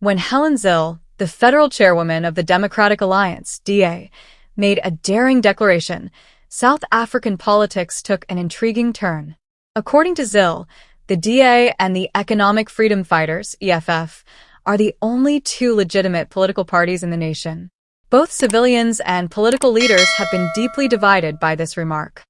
when Helen Zille, the federal chairwoman of the Democratic Alliance, DA, made a daring declaration, South African politics took an intriguing turn. According to Zille, the DA and the Economic Freedom Fighters, EFF, are the only two legitimate political parties in the nation. Both civilians and political leaders have been deeply divided by this remark.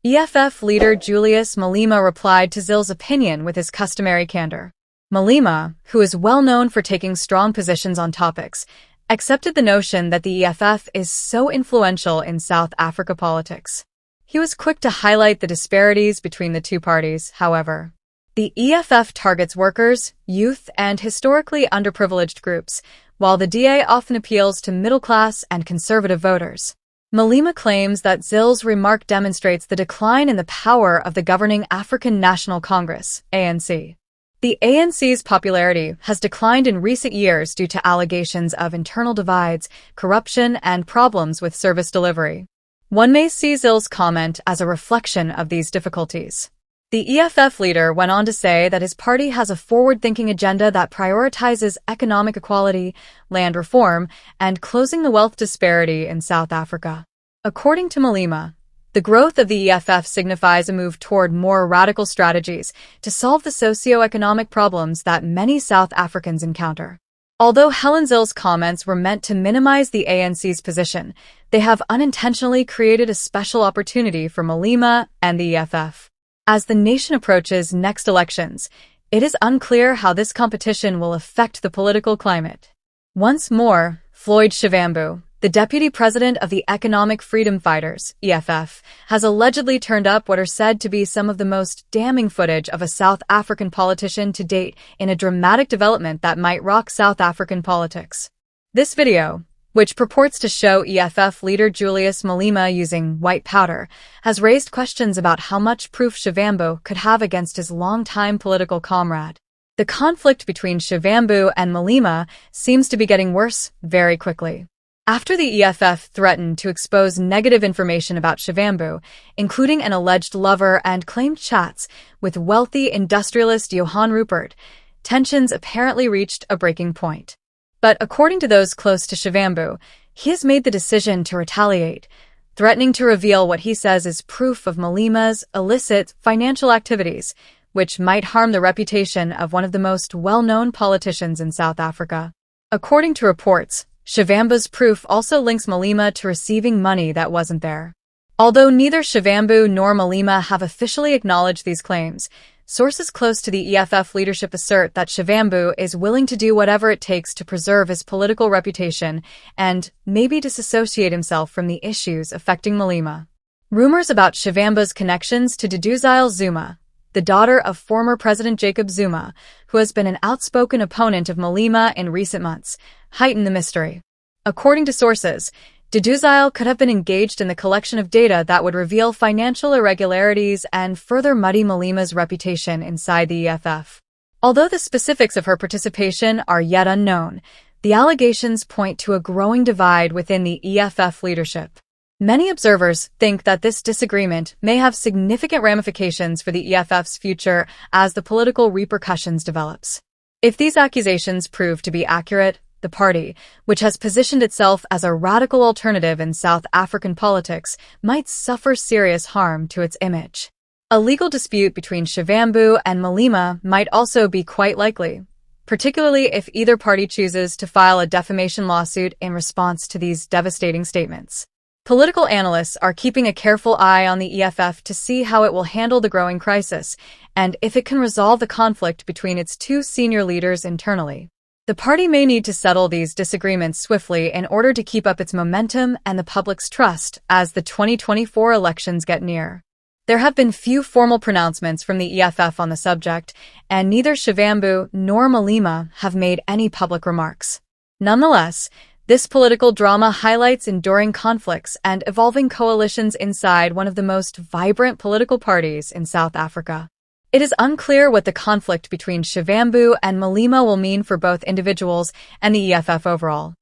EFF leader Julius Malema replied to Zille's opinion with his customary candor. Malema, who is well known for taking strong positions on topics, accepted the notion that the EFF is so influential in South Africa politics. He was quick to highlight the disparities between the two parties, however. The EFF targets workers, youth, and historically underprivileged groups, while the DA often appeals to middle-class and conservative voters. Malema claims that Zille's remark demonstrates the decline in the power of the governing African National Congress, ANC. The ANC's popularity has declined in recent years due to allegations of internal divides, corruption, and problems with service delivery. One may see Zille's comment as a reflection of these difficulties. The EFF leader went on to say that his party has a forward-thinking agenda that prioritizes economic equality, land reform, and closing the wealth disparity in South Africa. According to Malema, the growth of the EFF signifies a move toward more radical strategies to solve the socio-economic problems that many South Africans encounter. Although Helen Zille's comments were meant to minimize the ANC's position, they have unintentionally created a special opportunity for Malema and the EFF. As the nation approaches next elections, it is unclear how this competition will affect the political climate. Once more, Floyd Shivambu, the deputy president of the Economic Freedom Fighters, EFF, has allegedly turned up what are said to be some of the most damning footage of a South African politician to date in a dramatic development that might rock South African politics. This video, which purports to show EFF leader Julius Malema using white powder, has raised questions about how much proof Shivambu could have against his longtime political comrade. The conflict between Shivambu and Malema seems to be getting worse very quickly. After the EFF threatened to expose negative information about Shivambu, including an alleged lover and claimed chats with wealthy industrialist Johann Rupert, tensions apparently reached a breaking point. But according to those close to Shivambu, he has made the decision to retaliate, threatening to reveal what he says is proof of Malema's illicit financial activities, which might harm the reputation of one of the most well-known politicians in South Africa. According to reports, Shivambu's proof also links Malema to receiving money that wasn't there. Although neither Shivambu nor Malema have officially acknowledged these claims, sources close to the EFF leadership assert that Shivambu is willing to do whatever it takes to preserve his political reputation and maybe disassociate himself from the issues affecting Malema. Rumors about Shivambu's connections to Duduzile Zuma, the daughter of former President Jacob Zuma, who has been an outspoken opponent of Malema in recent months, heighten the mystery. According to sources, Duduzile could have been engaged in the collection of data that would reveal financial irregularities and further muddy Malema's reputation inside the EFF. Although the specifics of her participation are yet unknown, the allegations point to a growing divide within the EFF leadership. Many observers think that this disagreement may have significant ramifications for the EFF's future as the political repercussions develops. If these accusations prove to be accurate, the party, which has positioned itself as a radical alternative in South African politics, might suffer serious harm to its image. A legal dispute between Shivambu and Malema might also be quite likely, particularly if either party chooses to file a defamation lawsuit in response to these devastating statements. Political analysts are keeping a careful eye on the EFF to see how it will handle the growing crisis and if it can resolve the conflict between its two senior leaders internally. The party may need to settle these disagreements swiftly in order to keep up its momentum and the public's trust as the 2024 elections get near. There have been few formal pronouncements from the EFF on the subject, and neither Shivambu nor Malema have made any public remarks. Nonetheless, this political drama highlights enduring conflicts and evolving coalitions inside one of the most vibrant political parties in South Africa. It is unclear what the conflict between Shivambu and Malema will mean for both individuals and the EFF overall.